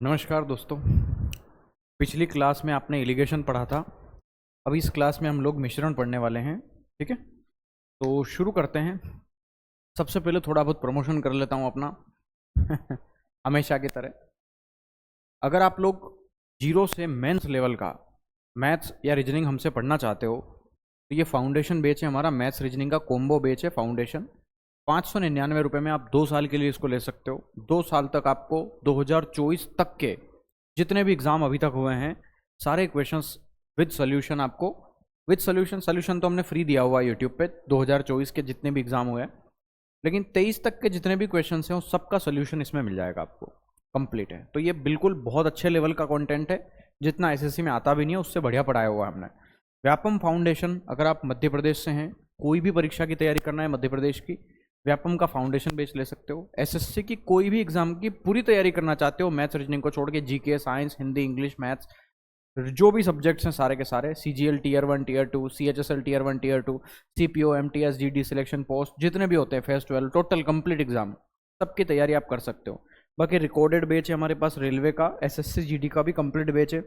नमस्कार दोस्तों। पिछली क्लास में आपने इरिगेशन पढ़ा था। अब इस क्लास में हम लोग मिश्रण पढ़ने वाले हैं। ठीक है, तो शुरू करते हैं। सबसे पहले थोड़ा बहुत प्रमोशन कर लेता हूँ अपना हमेशा की तरह। अगर आप लोग जीरो से मेंस लेवल का मैथ्स या रीजनिंग हमसे पढ़ना चाहते हो तो ये फाउंडेशन बैच है हमारा। मैथ्स रीजनिंग का कॉम्बो बैच है फाउंडेशन। 599 में आप 2 साल के लिए इसको ले सकते हो। 2 साल तक आपको 2024 तक के जितने भी एग्जाम अभी तक हुए हैं सारे क्वेश्चंस विद सोल्यूशन आपको विद सोल्यूशन तो हमने फ्री दिया हुआ है यूट्यूब पे। 2024 के जितने भी एग्जाम हुए हैं, लेकिन 23 तक के जितने भी क्वेश्चंस हैं उस सबका सोल्यूशन इसमें मिल जाएगा आपको। कंप्लीट है तो ये बिल्कुल बहुत अच्छे लेवल का कंटेंट है, जितना एसएससी में आता भी नहीं है उससे बढ़िया पढ़ाया हुआ है हमने। व्यापम फाउंडेशन, अगर आप मध्य प्रदेश से हैं, कोई भी परीक्षा की तैयारी करना है मध्य प्रदेश की, व्यापम का फाउंडेशन बेच ले सकते हो। एसएससी की कोई भी एग्जाम की पूरी तैयारी करना चाहते हो, मैथ्स रीजनिंग को छोड़ के, GK, science, Hindi, English, maths, जो भी सब्जेक्ट्स हैं सारे के सारे, CGL tier 1 tier 2, CHSL tier 1 tier 2, CPO, MTS, GD, selection post, जितने भी होते हैं, फेस 12, टोटल कंप्लीट एग्जाम, सबकी तैयारी आप कर सकते हो। बाकी रिकॉर्डेड बैच है हमारे पास रेलवे का, एसएससी जीडी का भी कंप्लीट बैच है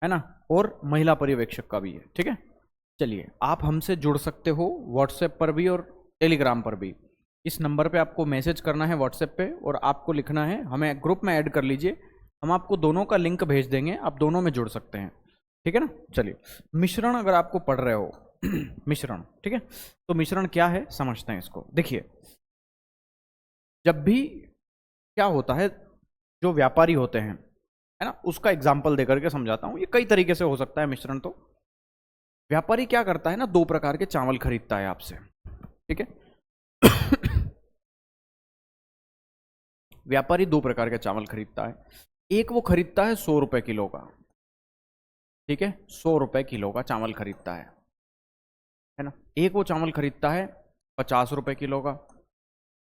ना, और महिला पर्यवेक्षक का भी है। ठीक है, चलिए आप हमसे जुड़ सकते हो व्हाट्सएप पर भी और टेलीग्राम पर भी। इस नंबर पे आपको मैसेज करना है व्हाट्सएप पे और आपको लिखना है हमें ग्रुप में ऐड कर लीजिए, हम आपको दोनों का लिंक भेज देंगे, आप दोनों में जुड़ सकते हैं। ठीक है ना। चलिए, मिश्रण अगर आपको पढ़ रहे हो मिश्रण, ठीक है, तो मिश्रण क्या है समझते हैं इसको। देखिए, जब भी क्या होता है, जो व्यापारी होते हैं, है ना, उसका एग्जाम्पल देकर के समझाता हूं। ये कई तरीके से हो सकता है मिश्रण। तो व्यापारी क्या करता है ना, 2 प्रकार के चावल खरीदता है आपसे। ठीक है व्यापारी 2 प्रकार के चावल खरीदता है। एक वो खरीदता है 100 रुपए किलो का। ठीक है, 100 रुपए किलो का चावल खरीदता है ना। एक वो चावल खरीदता है 50 रुपए किलो का।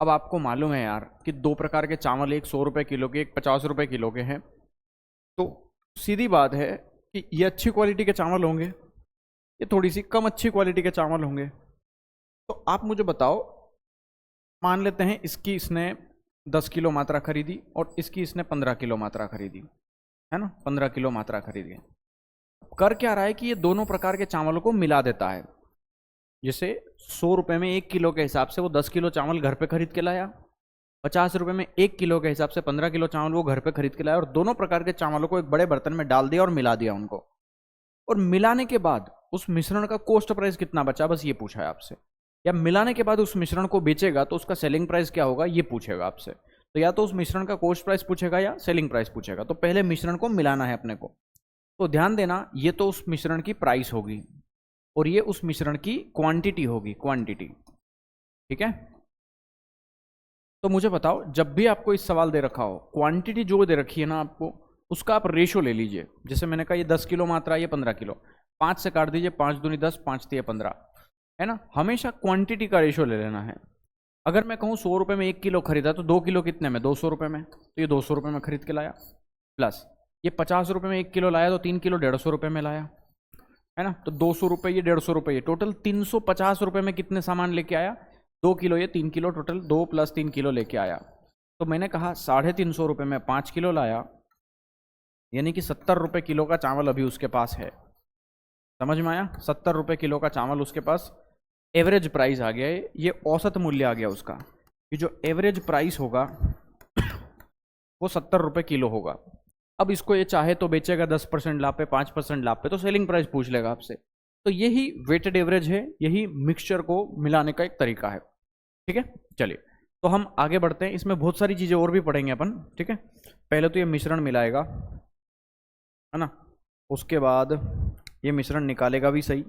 अब आपको मालूम है यार कि 2 प्रकार के चावल, एक 100 रुपए किलो के, एक 50 रुपए किलो के हैं, तो सीधी बात है कि ये अच्छी क्वालिटी के चावल होंगे, ये थोड़ी सी कम अच्छी क्वालिटी के चावल होंगे। तो आप मुझे बताओ, मान लेते हैं इसकी इसने 10 किलो मात्रा खरीदी और इसकी इसने 15 किलो मात्रा खरीदी, है ना, 15 किलो मात्रा खरीदी। कर क्या रहा है कि ये दोनों प्रकार के चावलों को मिला देता है। जैसे 100 रुपए में 1 किलो के हिसाब से वो 10 किलो चावल घर पे खरीद के लाया, 50 रुपए में 1 किलो के हिसाब से 15 किलो चावल वो घर पे खरीद के लाया, और दोनों प्रकार के चावलों को एक बड़े बर्तन में डाल दिया और मिला दिया उनको। और मिलाने के बाद उस मिश्रण का कॉस्ट प्राइस कितना बचा, बस ये पूछा है आपसे। या मिलाने के बाद उस मिश्रण को बेचेगा तो उसका सेलिंग प्राइस क्या होगा, ये पूछेगा आपसे। तो या तो उस मिश्रण का कॉस्ट प्राइस पूछेगा या सेलिंग प्राइस पूछेगा। तो पहले मिश्रण को मिलाना है अपने को। तो ध्यान देना, ये तो उस मिश्रण की प्राइस होगी और ये उस मिश्रण की क्वांटिटी होगी, क्वांटिटी। ठीक है, तो मुझे बताओ, जब भी आपको इस सवाल दे रखा हो, क्वांटिटी जो दे रखी है ना आपको, उसका आप रेशो ले लीजिए। जैसे मैंने कहा ये 10 किलो मात्रा, ये 15 किलो, 5 से काट दीजिए, 5 दूनी 10, 5 तिया 15, है ना। हमेशा क्वांटिटी का रेशो ले लेना है। अगर मैं कहूँ 100 रुपए में 1 किलो खरीदा तो 2 किलो कितने में, 200 रुपए में, तो ये 200 रुपए में खरीद के लाया। प्लस ये 50 रुपए में 1 किलो लाया तो 3 किलो 150 रुपए में लाया, है ना। तो 200 रुपए ये, 150 रुपए ये, टोटल 350 रुपए में कितने सामान लेके आया, 2 किलो ये, 3 किलो, टोटल 2 + 3 किलो लेके आया। तो मैंने कहा 350 रुपए में 5 किलो लाया, यानी कि 70 रुपए किलो का चावल अभी उसके पास है। समझ में आया, 70 रुपए किलो का चावल उसके पास एवरेज प्राइस आ गया है, ये औसत मूल्य आ गया उसका। ये जो एवरेज प्राइस होगा वो 70 रुपए किलो होगा। अब इसको ये चाहे तो बेचेगा 10% लाभ पे, 5% लाभ पे, तो सेलिंग प्राइस पूछ लेगा आपसे। तो यही वेटेड एवरेज है, यही मिक्सचर को मिलाने का एक तरीका है। ठीक है, चलिए तो हम आगे बढ़ते हैं। इसमें बहुत सारी चीजें और भी पढ़ेंगे अपन। ठीक है, पहले तो ये मिश्रण मिलाएगा, है ना, उसके बाद ये मिश्रण निकालेगा भी सही,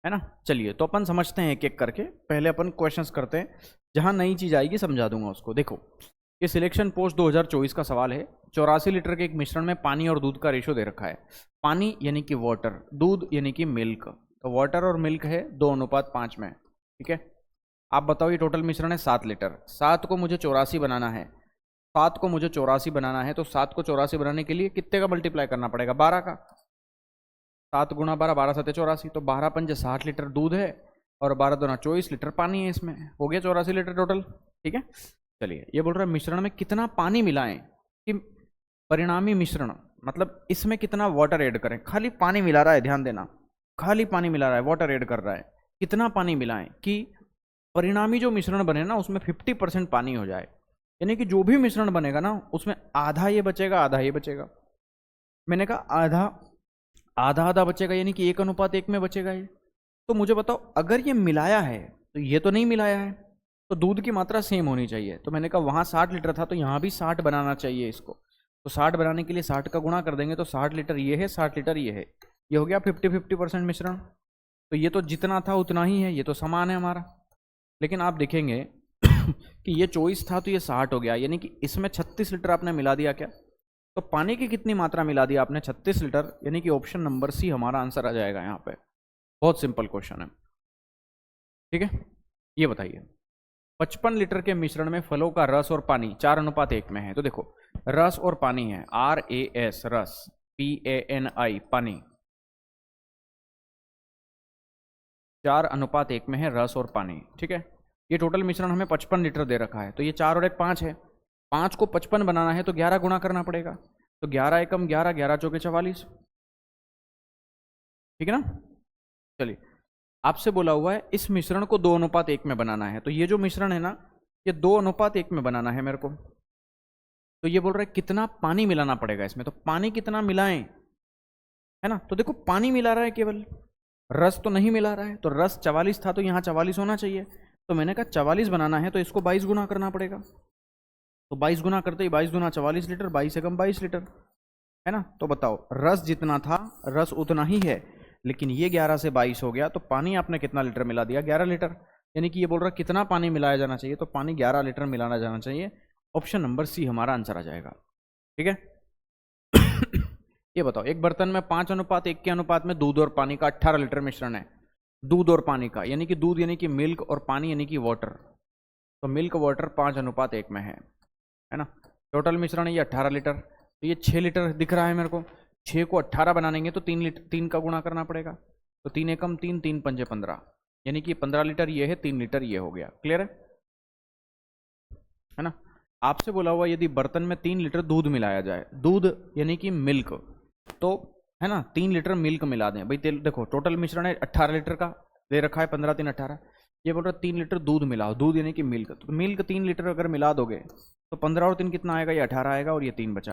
है ना। चलिए तो अपन समझते हैं एक एक करके। पहले अपन क्वेश्चंस करते हैं, जहां नई चीज आएगी समझा दूंगा उसको। देखो, ये सिलेक्शन पोस्ट 2024 का सवाल है। 84 लीटर के एक मिश्रण में पानी और दूध का रेशो दे रखा है। पानी यानी कि वाटर, दूध यानी कि मिल्क। तो वाटर और मिल्क है 2:5 में। ठीक है, आप बताओ ये टोटल मिश्रण है 7 लीटर। 7 को मुझे 84 बनाना है, 7 को मुझे 84 बनाना है। तो 7 को 84 बनाने के लिए कितने का मल्टीप्लाई करना पड़ेगा, 12 का। 7 × 12, 12 × 7 = 84। तो 12 × 5 = 60 लीटर दूध है और 12 × 2 = 24 लीटर पानी है। इसमें हो गया 84 लीटर टोटल। ठीक है, चलिए ये बोल रहा है मिश्रण में कितना पानी मिलाएं कि परिणामी मिश्रण मतलब इसमें कितना वाटर ऐड करें, खाली पानी मिला रहा है, ध्यान देना, खाली पानी मिला रहा है, वाटर ऐड कर रहा है, कितना पानी मिलाएं कि परिणामी जो मिश्रण बने ना उसमें 50% पानी हो जाए, यानी कि जो भी मिश्रण बनेगा ना उसमें आधा ये बचेगा आधा ये बचेगा। मैंने कहा आधा आधा आधा बचेगा, यानी कि 1:1 में बचेगा ये। तो मुझे बताओ अगर ये मिलाया है तो ये तो नहीं मिलाया है, तो दूध की मात्रा सेम होनी चाहिए। तो मैंने कहा वहाँ 60 लीटर था तो यहाँ भी 60 बनाना चाहिए इसको। तो 60 बनाने के लिए 60 का गुणा कर देंगे तो 60 लीटर ये है, 60 लीटर ये है, ये हो गया 50-50% मिश्रण। तो ये तो जितना था उतना ही है, ये तो समान है हमारा। लेकिन आप देखेंगे कि ये 24 था तो ये 60 हो गया, यानी कि इसमें 36 लीटर आपने मिला दिया क्या? तो पानी की कितनी मात्रा मिला दी आपने? 36 लीटर, यानी कि ऑप्शन नंबर सी हमारा आंसर आ जाएगा यहाँ पे। बहुत सिंपल क्वेश्चन है, ठीक है। ये बताइए 55 लीटर के मिश्रण में फलों का रस और पानी 4:1 में है। तो देखो रस और पानी है, RAS रस, PANI पानी, 4:1 में है रस और पानी, ठीक है। ये टोटल मिश्रण हमें 55 लीटर दे रखा है, तो ये 4 और 1 5 है, 5 को 55 बनाना है तो 11 गुणा करना पड़ेगा। तो 11 एकम 11, 11 चौके 44, ठीक है ना। चलिए आपसे बोला हुआ है इस मिश्रण को 2:1 में बनाना है, तो ये जो मिश्रण है ना ये 2:1 में बनाना है मेरे को। तो ये बोल रहा है कितना पानी मिलाना पड़ेगा इसमें, तो पानी कितना मिलाएं, है ना। तो देखो पानी मिला रहा है केवल, रस तो नहीं मिला रहा है। तो रस 44 था तो यहाँ 44 होना चाहिए। तो मैंने कहा 44 बनाना है तो इसको 22 गुना करना पड़ेगा। तो 22 गुना करते ही 22 दूना 44 लीटर, 22 एकम 22 लीटर, है ना। तो बताओ रस जितना था रस उतना ही है, लेकिन ये 11 से 22 हो गया, तो पानी आपने कितना लीटर मिला दिया? 11 लीटर। यानी कि ये बोल रहा है कितना पानी मिलाया जाना चाहिए, तो पानी 11 लीटर मिलाना जाना चाहिए। ऑप्शन नंबर सी हमारा आंसर आ जाएगा, ठीक है। ये बताओ एक बर्तन में 5:1 के अनुपात में दूध और पानी का 18 लीटर मिश्रण है। दूध और पानी का, यानी कि दूध यानी कि मिल्क और पानी यानी कि वाटर, तो मिल्क वाटर 5:1 में है ना। टोटल मिश्रण है ये 18 लीटर, तो ये 6 लीटर दिख रहा है मेरे को। 6 को 18 बनानेंगे तो 3 लीटर, 3 का गुणा करना पड़ेगा। तो 3 एकम 3, 3 पंजे 15, यानी कि 15 लीटर ये है, 3 लीटर ये हो गया। क्लियर है ना। आपसे बोला हुआ यदि बर्तन में 3 लीटर दूध मिलाया जाए, दूध यानी कि मिल्क, तो है ना 3 लीटर मिल्क मिला दें भाई। देखो टोटल मिश्रण है 18 लीटर का दे रखा है, 15 3 18, ये बोल रहा है 3 लीटर दूध मिलाओ, दूध यानी कि मिल्क, तो मिल्क 3 लीटर अगर मिला दोगे तो 15 और 3 कितना आएगा? ये 18 आएगा और ये 3 बचा,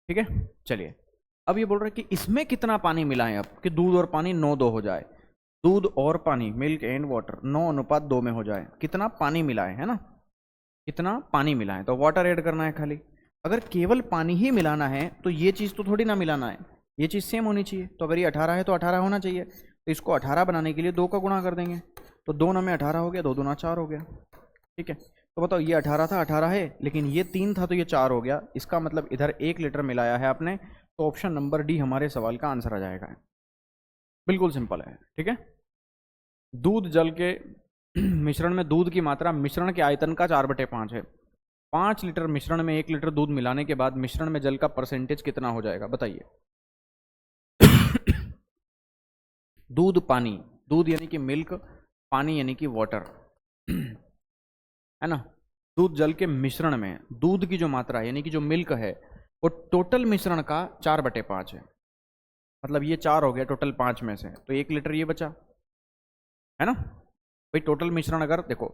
ठीक है। चलिए अब ये बोल रहा है कि इसमें कितना पानी मिलाएं अब कि दूध और पानी 9:2 हो जाए। दूध और पानी मिल्क एंड वाटर 9:2 में हो जाए, कितना पानी मिलाएं, है ना, कितना पानी मिलाएं। तो वाटर ऐड करना है खाली। अगर केवल पानी ही मिलाना है तो ये चीज़ तो थोड़ी ना मिलाना है, ये चीज़ सेम होनी चाहिए। तो अगर ये 18 है तो 18 होना चाहिए, तो इसको 18 बनाने के लिए 2 का गुणा कर देंगे, तो 2 में 18 हो गया, 2 दूना 4 हो गया, ठीक है। तो बताओ ये 18 था, 18 है, लेकिन ये 3 था तो ये 4 हो गया। इसका मतलब इधर 1 लीटर मिलाया है आपने, तो ऑप्शन नंबर डी हमारे सवाल का आंसर आ जाएगा। बिल्कुल सिंपल है, ठीक है। दूध जल के मिश्रण में दूध की मात्रा मिश्रण के आयतन का 4/5 है। 5 लीटर मिश्रण में 1 लीटर दूध मिलाने के बाद मिश्रण में जल का परसेंटेज कितना हो जाएगा बताइए। दूध पानी, दूध यानी कि मिल्क, पानी यानी कि वाटर, है ना। दूध जल के मिश्रण में दूध की जो मात्रा यानी कि जो मिल्क है वो टोटल मिश्रण का 4/5 है। मतलब ये 4 हो गया टोटल 5 में से, तो 1 लीटर ये बचा, है ना भाई। टोटल मिश्रण अगर देखो,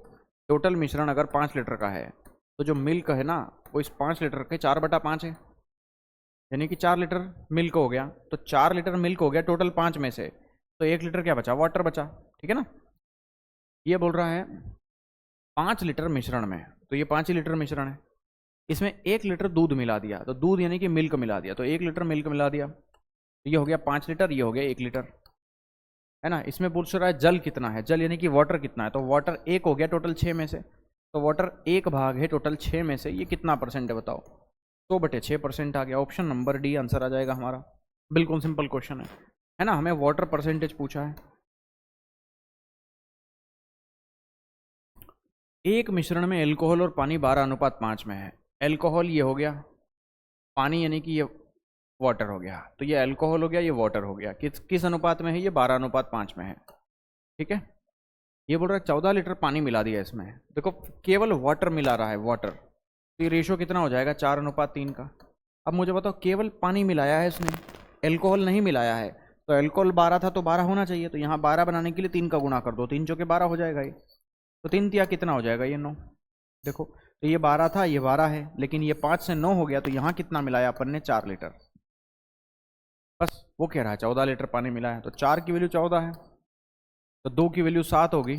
टोटल मिश्रण अगर 5 लीटर का है तो जो मिल्क है ना वो इस 5 लीटर के 4/5 है, यानी कि 4 लीटर मिल्क हो गया। तो 4 लीटर मिल्क हो गया टोटल 5 में से, तो 1 लीटर क्या बचा? वाटर बचा, ठीक है ना। ये बोल रहा है 5 लीटर मिश्रण में, तो ये 5 ही लीटर मिश्रण है, इसमें 1 लीटर दूध मिला दिया, तो दूध यानी कि मिल्क मिला दिया, तो 1 लीटर मिल्क मिला दिया, तो ये हो गया 5 लीटर, ये हो गया 1 लीटर, है ना। इसमें पूछ रहा है जल कितना है, जल यानी कि वाटर कितना है, तो वाटर 1 हो गया टोटल 6 में से, तो वाटर 1 भाग है टोटल 6 में से, ये कितना परसेंट है बताओ? 100/6% आ गया। ऑप्शन नंबर डी आंसर आ जाएगा हमारा। बिल्कुल सिंपल क्वेश्चन है ना। हमें वाटर परसेंटेज पूछा है। एक मिश्रण में एल्कोहल और पानी 12:5 में है। एल्कोहल ये हो गया, पानी यानी कि ये वाटर हो गया, तो ये एल्कोहल हो गया, ये वाटर हो गया। किस किस अनुपात में है? ये 12:5 में है, ठीक है। ये बोल रहा है 14 लीटर पानी मिला दिया इसमें, देखो केवल वाटर मिला रहा है, वाटर, तो ये रेशो कितना हो जाएगा? 4:3 का। अब मुझे बताओ केवल पानी मिलाया है इसने, एल्कोहल नहीं मिलाया है, तो एल्कोहल 12 था तो 12 होना चाहिए, तो यहाँ 12 बनाने के लिए 3 का गुणा कर दो, 3 चौके 12 हो जाएगा ये, तो 3 तिया कितना हो जाएगा, ये 9। देखो तो ये 12 था, ये 12 है, लेकिन ये 5 से 9 हो गया, तो यहाँ कितना मिलाया अपन ने, 4 लीटर। बस वो कह रहा है 14 लीटर पानी मिला है, तो 4 की वैल्यू 14 है, तो 2 की वैल्यू 7 होगी।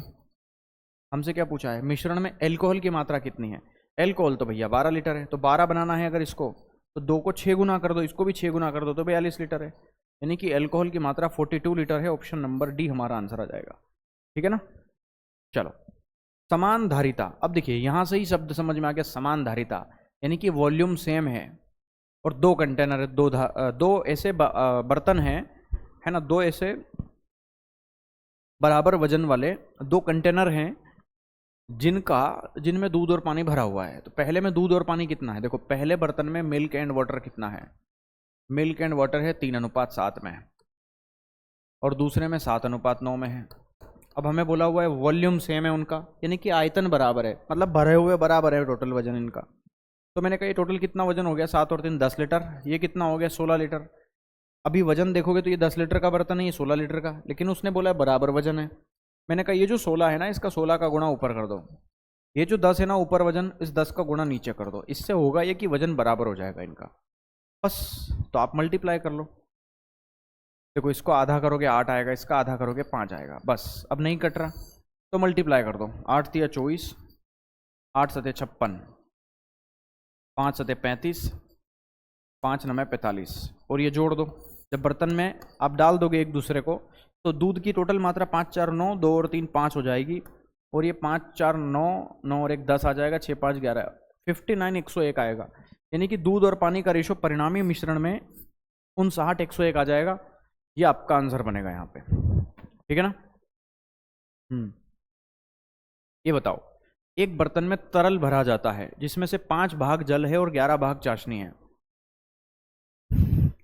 हमसे क्या पूछा है, मिश्रण में एल्कोहल की मात्रा कितनी है, एल्कोहल तो भैया 12 लीटर है, तो 12 बनाना है अगर इसको, तो 2 को 6 गुना कर दो, इसको भी 6 गुना कर दो, तो 42 लीटर है, यानी कि एल्कोहल की मात्रा 42 लीटर है। ऑप्शन नंबर डी हमारा आंसर आ जाएगा। ठीक है ना। चलो, समान धारिता। अब देखिए यहां से ही शब्द समझ में आ गया, समान धारिता, यानी कि वॉल्यूम सेम है और 2 कंटेनर है, दो ऐसे बर्तन है ना, 2 ऐसे बराबर वजन वाले 2 कंटेनर हैं जिनमें दूध और पानी भरा हुआ है। तो पहले में दूध और पानी कितना है, देखो पहले बर्तन में मिल्क एंड वाटर कितना है, मिल्क एंड वाटर है 3:7 में, और दूसरे में 7:9 में है। अब हमें बोला हुआ है वॉल्यूम सेम है उनका, यानी कि आयतन बराबर है, मतलब भरे हुए बराबर है टोटल वजन इनका। तो मैंने कहा ये टोटल कितना वजन हो गया, 7 और 3 10 लीटर, ये कितना हो गया 16 लीटर। अभी वजन देखोगे तो ये 10 लीटर का बर्तन है, ये 16 लीटर का, लेकिन उसने बोला है बराबर वजन है। मैंने कहा ये जो 16 है ना, इसका 16 का गुणा ऊपर कर दो, ये जो 10 है ना ऊपर वजन, इस 10 का गुणा नीचे कर दो, इससे होगा ये कि वजन बराबर हो जाएगा इनका। बस, तो आप मल्टीप्लाई कर लो। देखो इसको आधा करोगे 8 आएगा, इसका आधा करोगे 5 आएगा। बस अब नहीं कट रहा तो मल्टीप्लाई कर दो, 8 तिया 24, 8 सते 56, 5 सते 35, 5 9 45, और ये जोड़ दो। जब बर्तन में आप डाल दोगे एक दूसरे को, तो दूध की टोटल मात्रा 5 4 9, 2 और 3 5 हो जाएगी, और ये 5 4 9, 9 और 1 10 आ जाएगा, 6 5 11, 59 101 आएगा। यानी कि दूध और पानी का रेशो परिणामी मिश्रण में 59 101 आ जाएगा। ये आपका आंसर बनेगा यहाँ पे। ठीक है ना। ये बताओ, एक बर्तन में तरल भरा जाता है जिसमें से 5 भाग जल है और 11 भाग चाशनी है।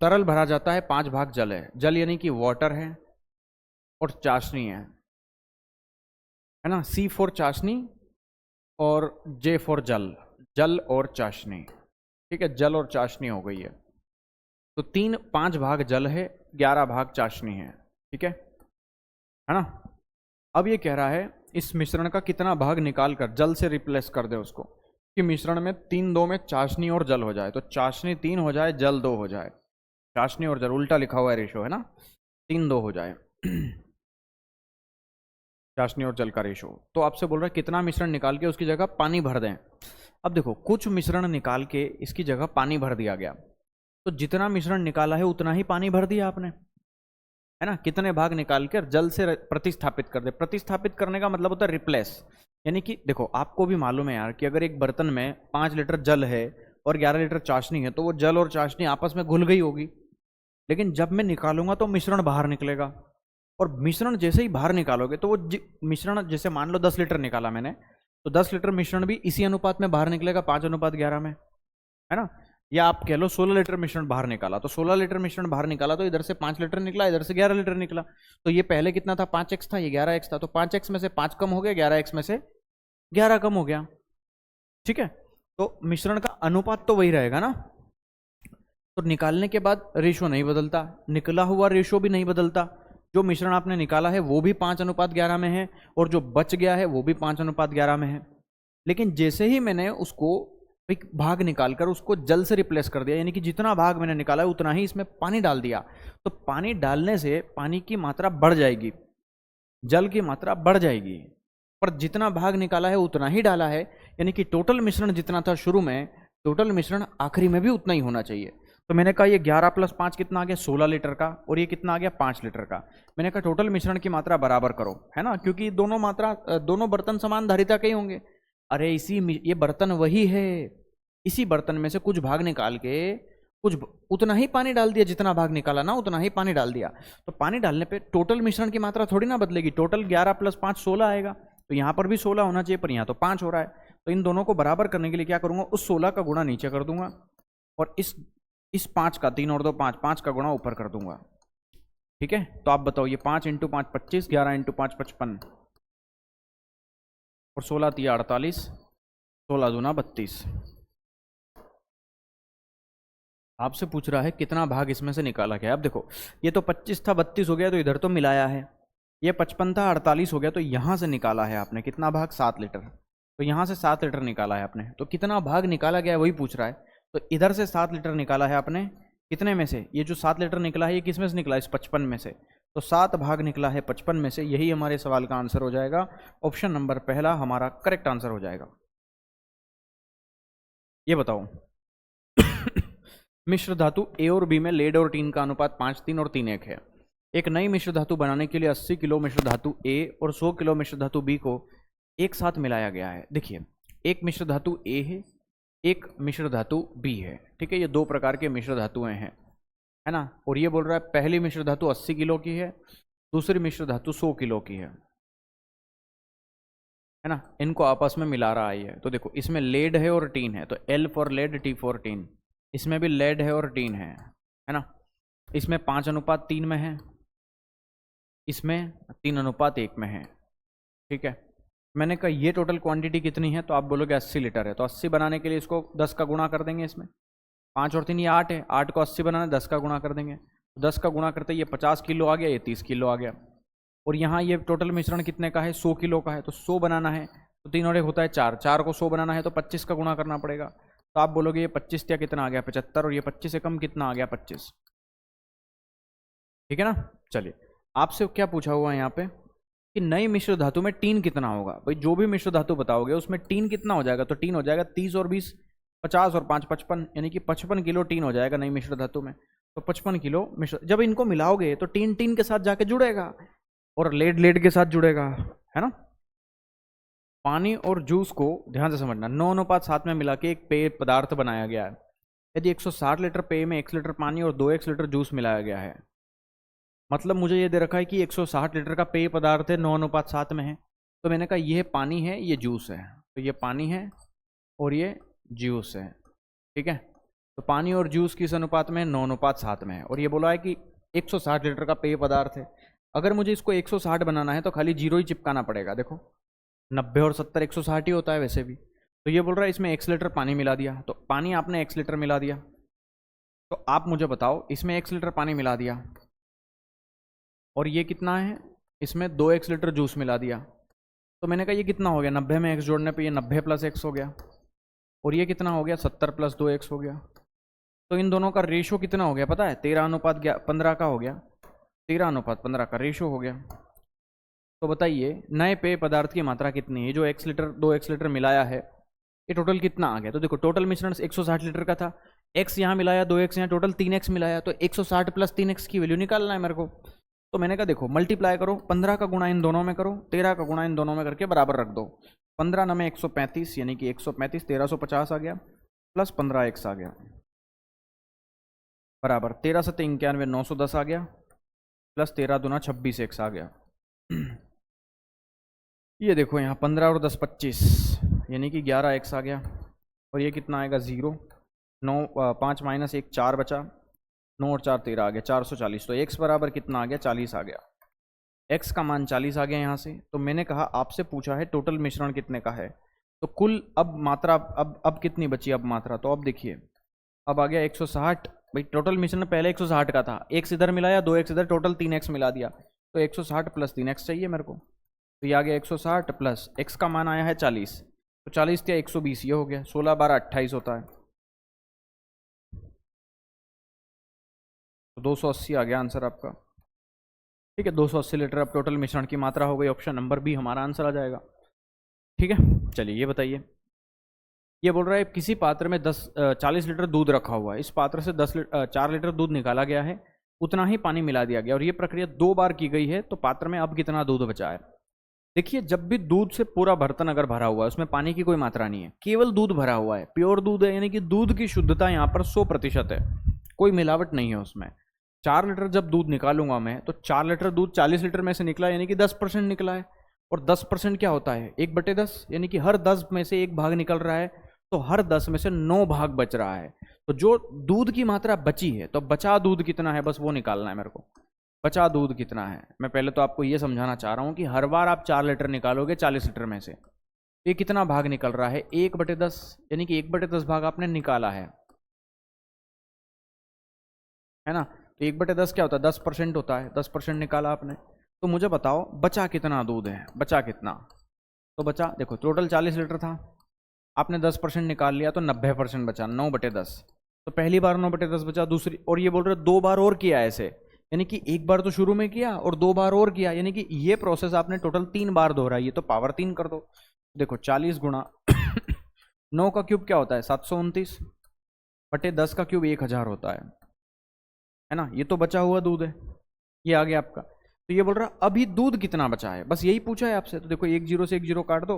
तरल भरा जाता है, 5 भाग जल है, जल यानी कि वाटर है और चाशनी है ना, C फॉर चाशनी और J फॉर जल, जल और चाशनी। ठीक है, जल और चाशनी हो गई है। तो 5 भाग जल है, 11 भाग चाशनी है। ठीक है ना। अब ये कह रहा है इस मिश्रण का कितना भाग निकाल कर जल से रिप्लेस कर दे उसको, कि मिश्रण में 3 2 में चाशनी और जल हो जाए, तो चाशनी 3 हो जाए, जल 2 हो जाए, चाशनी और जल उल्टा लिखा हुआ है रेशो है ना, 3 2 हो जाए चाशनी और जल का रेशो। तो आपसे बोल रहा है कितना मिश्रण निकाल के उसकी जगह पानी भर दें। अब देखो कुछ मिश्रण निकाल के इसकी जगह पानी भर दिया गया, तो जितना मिश्रण निकाला है उतना ही पानी भर दिया आपने, है ना। कितने भाग निकाल कर जल से प्रतिस्थापित कर दे, प्रतिस्थापित करने का मतलब होता है रिप्लेस, यानी कि देखो आपको भी मालूम है यार कि अगर एक बर्तन में 5 लीटर जल है और 11 लीटर चाशनी है, तो वो जल और चाशनी आपस में घुल गई होगी, लेकिन जब मैं निकालूंगा तो मिश्रण बाहर निकलेगा, और मिश्रण जैसे ही बाहर निकालोगे तो वो मिश्रण, जैसे मान लो 10 लीटर निकाला मैंने, तो 10 लीटर मिश्रण भी इसी अनुपात में बाहर निकलेगा, 5:11 में, है ना। या आप कह लो 16 लीटर मिश्रण बाहर निकाला, तो 16 लीटर मिश्रण बाहर निकाला, तो इधर से 5 लीटर निकला, इधर से 11 लीटर निकला। तो ये पहले कितना था, 5x था, ये 11x था, तो 5x में से 5 कम हो गया, 11x में से 11 कम हो गया। ठीक है, तो मिश्रण का अनुपात तो वही रहेगा ना। तो निकालने के बाद रेशो नहीं बदलता, निकला हुआ रेशो भी नहीं बदलता, जो मिश्रण आपने निकाला है वो भी 5:11 में है, और जो बच गया है वो भी 5:11 में है। लेकिन जैसे ही मैंने उसको एक भाग निकालकर उसको जल से रिप्लेस कर दिया, यानी कि जितना भाग मैंने निकाला है उतना ही इसमें पानी डाल दिया, तो पानी डालने से पानी की मात्रा बढ़ जाएगी, जल की मात्रा बढ़ जाएगी, पर जितना भाग निकाला है उतना ही डाला है, यानी कि टोटल मिश्रण जितना था शुरू में, टोटल मिश्रण आखिरी में भी उतना ही होना चाहिए। तो मैंने कहा ये 11 + 5 कितना आ गया, 16 लीटर का, और ये कितना आ गया, 5 लीटर का। मैंने कहा टोटल मिश्रण की मात्रा बराबर करो, है ना, क्योंकि दोनों बर्तन समान धारिता के ही होंगे। अरे ये बर्तन वही है, इसी बर्तन में से कुछ भाग निकाल के कुछ उतना ही पानी डाल दिया, जितना भाग निकाला ना उतना ही पानी डाल दिया। तो पानी डालने पे टोटल मिश्रण की मात्रा थोड़ी ना बदलेगी, टोटल 11 + 5 16 आएगा, तो यहाँ पर भी 16 होना चाहिए, पर यहाँ तो 5 हो रहा है। तो इन दोनों को बराबर करने के लिए क्या करूंगा, उस 16 का गुणा नीचे कर दूंगा, और इस 5 का 3 और 2 5, 5 का गुणा ऊपर कर दूंगा। ठीक है, तो आप बताओ ये 5 × 5 25, 11 × 5 55, और 16 × 3 48, 16 दूना 32। आपसे पूछ रहा है कितना भाग इसमें से निकाला गया। अब देखो ये तो 25 था 32 हो गया तो इधर तो मिलाया है, ये 55 था 48 हो गया तो यहाँ से निकाला है आपने कितना भाग 7 लीटर, तो यहाँ से 7 लीटर निकाला है आपने, तो कितना भाग निकाला गया है वही पूछ रहा है। तो इधर से 7 लीटर निकाला है आपने, कितने में से, ये जो 7 लीटर निकला है ये किस में से निकला है, इस 55 में से, तो 7 भाग निकला है 55 में से, यही हमारे सवाल का आंसर हो जाएगा। ऑप्शन नंबर पहला हमारा करेक्ट आंसर हो जाएगा। ये बताओ मिश्र धातु ए और बी में लेड और टीन का अनुपात 5:3 और 3:1 है। एक नई मिश्र धातु बनाने के लिए 80 किलो मिश्र धातु ए और 100 किलो मिश्र धातु बी को एक साथ मिलाया गया है। देखिए एक मिश्र धातु ए है, एक मिश्र धातु बी है, ठीक है, ये दो प्रकार के मिश्र धातुएं हैं, है ना। और ये बोल रहा है पहली मिश्र धातु 80 किलो की है, दूसरी मिश्र धातु 100 किलो की है ना। इनको आपस में मिला रहा है ये। तो देखो इसमें लेड है और टीन है, तो L for lead, T for tin. इसमें भी लेड है और टीन है ना। इसमें 5:3 में है, इसमें 3:1 में है, ठीक है। मैंने कहा ये टोटल क्वांटिटी कितनी है, तो आप बोलोगे 80 लीटर है, तो 80 बनाने के लिए इसको 10 का गुणा कर देंगे, इसमें 5 और 3 ये 8 है, 8 को 80 बनाना 10 का गुणा कर देंगे, 10 का गुणा करते ये 50 किलो आ गया, ये 30 किलो आ गया। और यहाँ ये टोटल मिश्रण कितने का है, 100 किलो का है, तो 100 बनाना है तो 3 और 1 होता है 4, 4 को 100 बनाना है तो 25 का गुणा करना पड़ेगा। तो आप बोलोगे ये 25 क्या कितना आ गया 75, और ये 25 से कम कितना आ गया 25, ठीक है ना। चलिए आपसे क्या पूछा हुआ है यहाँ पे कि नई मिश्र धातु में टीन कितना होगा। भाई जो भी मिश्र धातु बताओगे उसमें टीन कितना हो जाएगा, तो टीन हो जाएगा 30 और 20 50 और 5 55, यानी कि 55 किलो टीन हो जाएगा नई मिश्र धातु में। तो 55 किलो मिश्र, जब इनको मिलाओगे तो टीन टीन के साथ जाके जुड़ेगा और लेड लेड के साथ जुड़ेगा, है ना। पानी और जूस को ध्यान से समझना 9:7 में मिला के एक पेय पदार्थ बनाया गया है। यदि 160 लीटर पेय में 1 लीटर पानी और 2x लीटर जूस मिलाया गया है, मतलब मुझे ये दे रखा है कि 160 लीटर का पेय पदार्थ है, 9:7 में है, तो मैंने कहा ये पानी है ये जूस है, तो ये पानी है और ये जूस है, ठीक है। तो पानी और जूस किस अनुपात में है, 9:7 में है, और ये बोला है कि 160 लीटर का पेय पदार्थ है। अगर मुझे इसको 160 बनाना है तो खाली जीरो ही चिपकाना पड़ेगा, देखो 90 और 70 160 ही होता है वैसे भी। तो ये बोल रहा है इसमें x लीटर पानी मिला दिया, तो पानी आपने x लीटर मिला दिया, तो आप मुझे बताओ इसमें x लीटर पानी मिला दिया और ये कितना है, इसमें 2x लीटर जूस मिला दिया, तो मैंने कहा ये कितना हो गया, 90 में x जोड़ने पे ये 90 + x हो गया, और ये कितना हो गया 70 + 2x हो गया। तो इन दोनों का रेशो कितना हो गया पता है, 13:15 का हो गया, 13:15 का रेशो हो गया। तो बताइए नए पेय पदार्थ की मात्रा कितनी है, जो 2x लीटर मिलाया है ये टोटल कितना आ गया। तो देखो टोटल मिश्रण 160 लीटर का था, x यहाँ मिलाया 2x यहाँ, टोटल 3x मिलाया, तो 160 + 3x की वैल्यू निकालना है मेरे को। तो मैंने कहा देखो मल्टीप्लाई करो, 15 का गुणा इन दोनों में करो, 13 का गुणा इन दोनों में करके बराबर रख दो। 15 में 135 यानी कि 135, 1350 आ गया, प्लस 15x आ गया, बराबर 13 से 91 910 आ गया, प्लस 13 दूना 26x आ गया। ये देखो यहाँ 15 और 10 25 यानी कि 11x आ गया, और ये कितना आएगा 0, 9 5 - 1 4 बचा, 9 और 4 13 आ गया 440। तो x बराबर कितना आ गया 40 आ गया, x का मान 40 आ गया यहाँ से। तो मैंने कहा आपसे पूछा है टोटल मिश्रण कितने का है, तो कुल अब मात्रा अब कितनी बची अब मात्रा, तो अब देखिए अब आ गया 160। भाई टोटल मिश्रण पहले 160 का था, x इधर मिलाया 2x इधर, टोटल 3x मिला दिया, तो 160 + 3x चाहिए मेरे को। तो ये आ गया 160 प्लस x का मान आया है 40, तो 40 क्या 120, ये हो गया 16 12 28 होता है, तो 280 आ गया आंसर आपका, ठीक है। 280 लीटर अब टोटल मिश्रण की मात्रा हो गई, ऑप्शन नंबर बी हमारा आंसर आ जाएगा, ठीक है। चलिए ये बताइए, ये बोल रहा है किसी पात्र में 40 लीटर दूध रखा हुआ है, इस पात्र से 4 लीटर दूध निकाला गया है, उतना ही पानी मिला दिया गया और ये प्रक्रिया 2 बार की गई है, तो पात्र में अब कितना दूध बचा है। देखिए जब भी दूध से पूरा बर्तन अगर भरा हुआ है उसमें पानी की कोई मात्रा नहीं है, केवल दूध भरा हुआ है, प्योर दूध है, यानी कि दूध की शुद्धता यहाँ पर 100% है, कोई मिलावट नहीं है उसमें। 4 लीटर जब दूध निकालूंगा मैं, तो 4 लीटर दूध 40 लीटर में से निकला, यानी कि 10% निकला है, और 10% क्या होता है 1/10, यानी कि हर 10 में से 1 भाग निकल रहा है, तो हर 10 में से 9 भाग बच रहा है। तो जो दूध की मात्रा बची है, तो बचा दूध कितना है बस वो निकालना है मेरे को, बचा दूध कितना है। मैं पहले तो आपको ये समझाना चाह रहा हूं कि हर बार आप 4 लीटर निकालोगे 40 लीटर में से, ये कितना भाग निकल रहा है 1/10, यानी कि 1/10 भाग आपने निकाला है, है ना। तो 1/10 क्या होता है, 10% होता है, 10% निकाला आपने। तो मुझे बताओ बचा कितना दूध है, बचा कितना। तो बचा देखो टोटल 40 लीटर था, आपने 10% निकाल लिया तो 90% बचा, 9/10। तो पहली बार 9/10 बचा, दूसरी, और ये बोल रहे 2 बार और किया ऐसे, यानी कि 1 बार तो शुरू में किया और 2 बार और किया, यानी कि ये प्रोसेस आपने टोटल 3 बार दोहराई है। तो पावर 3 कर दो। देखो 40 गुणा 9 का क्यूब क्या होता है 729 बटे 10 का क्यूब 1000 होता है ना। ये तो बचा हुआ दूध है, ये आ गया आपका। तो ये बोल रहा अभी दूध कितना बचा है, बस यही पूछा है आपसे। तो देखो 1 0 से 1 0 काट दो,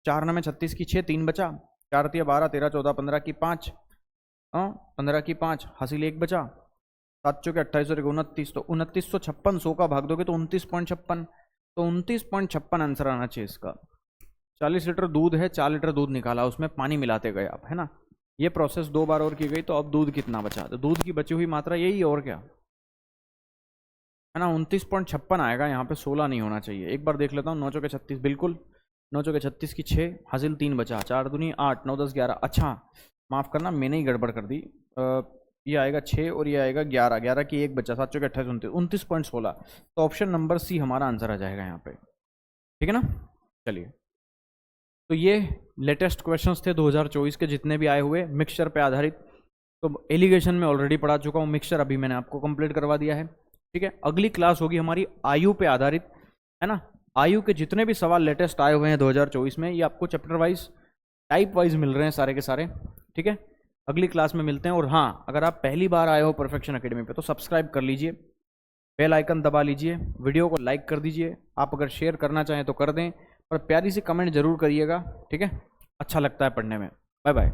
4 9 में 36 की 6, 3 बचा, 4 3 12 13 14 15 की 5, 15 की 5 हासिल 1 बचा, 7 चौके 28 और 29, तो 2956 100 का भाग दोगे तो 29.56, तो 29.56 आंसर आना चाहिए इसका। 40 लीटर दूध है, 4 लीटर दूध निकाला, उसमें पानी मिलाते गए आप, है ना। ये प्रोसेस 2 बार और की गई, तो अब दूध कितना बचा, तो दूध की बची हुई मात्रा यही और क्या है ना, 29.56 आएगा यहाँ पे, 16 नहीं होना चाहिए। एक बार देख लेता हूँ, 9 चौके 36 बिल्कुल, 9 चौके 36 की 6 हासिल 3 बचा, 4 दूनी 8 9 10 11, अच्छा माफ़ करना मैंने ही गड़बड़ कर दी, ये आएगा 6 और ये आएगा 11, 11 की 1 बचा, 7 चौके 28 29.16, तो ऑप्शन नंबर सी हमारा आंसर आ जाएगा यहाँ पे, ठीक है ना। चलिए, तो ये लेटेस्ट क्वेश्चंस थे 2024 के जितने भी आए हुए मिक्सचर पे आधारित। तो एलिगेशन में ऑलरेडी पढ़ा चुका हूँ, मिक्सचर अभी मैंने आपको कंप्लीट करवा दिया है, ठीक है। अगली क्लास होगी हमारी आयु पे आधारित, है ना। आयु के जितने भी सवाल लेटेस्ट आए हुए हैं 2024 में, ये आपको चैप्टर वाइज टाइप वाइज मिल रहे हैं सारे के सारे, ठीक है। अगली क्लास में मिलते हैं। और हाँ, अगर आप पहली बार आए हो परफेक्शन एकेडमी पे तो सब्सक्राइब कर लीजिए, बेल आइकन दबा लीजिए, वीडियो को लाइक कर दीजिए, आप अगर शेयर करना चाहें तो कर दें, और प्यारी सी कमेंट जरूर करिएगा, ठीक है। अच्छा लगता है पढ़ने में। Bye bye.